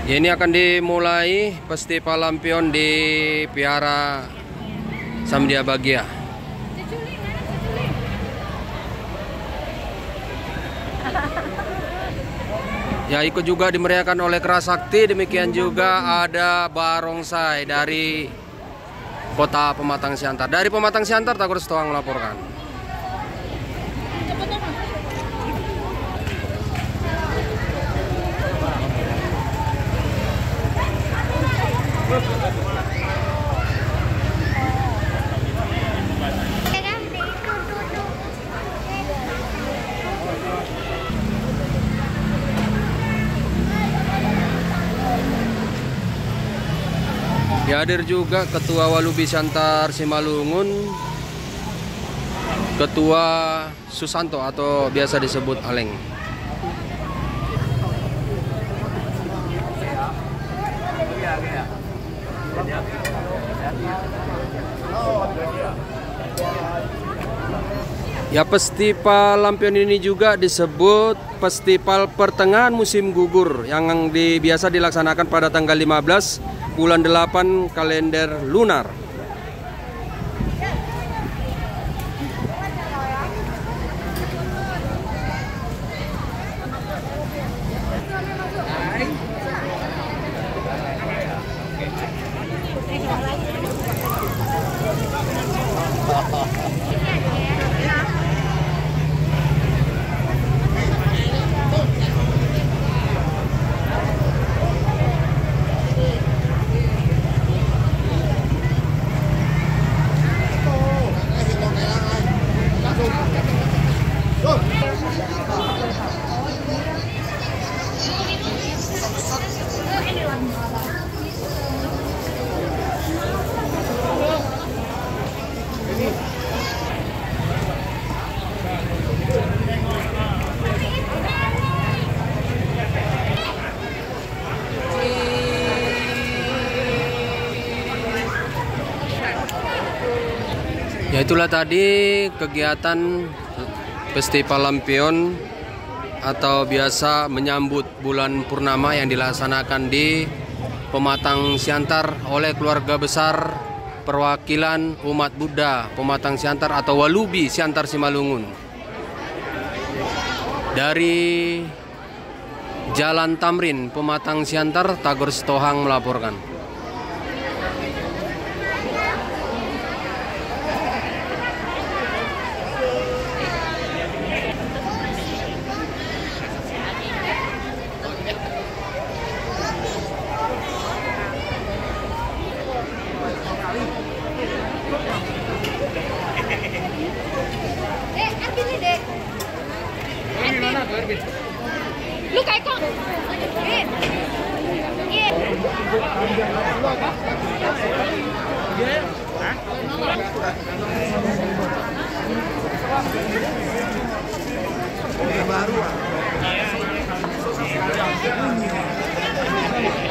Ya, ini akan dimulai festival lampion di Vihara Samdia Bagia. Ya, ikut juga dimeriahkan oleh Kerasakti. Demikian juga ada barongsai dari Kota Pematang Siantar. Dari Pematang Siantar, Tagor Setohang melaporkan. Hadir juga Ketua Walubi Siantar Simalungun, Ketua Susanto atau biasa disebut Aleng. Ya, festival lampion ini juga disebut Festival Pertengahan Musim Gugur yang biasa dilaksanakan pada tanggal 15 bulan 8 kalender lunar. Ya, itulah tadi kegiatan Festival Lampion atau biasa menyambut bulan purnama yang dilaksanakan di Pematang Siantar oleh keluarga besar perwakilan umat Buddha Pematang Siantar atau Walubi Siantar Simalungun. Dari Jalan Tamrin, Pematang Siantar, Tagor Setohang melaporkan. Lu kayak kok. Iya.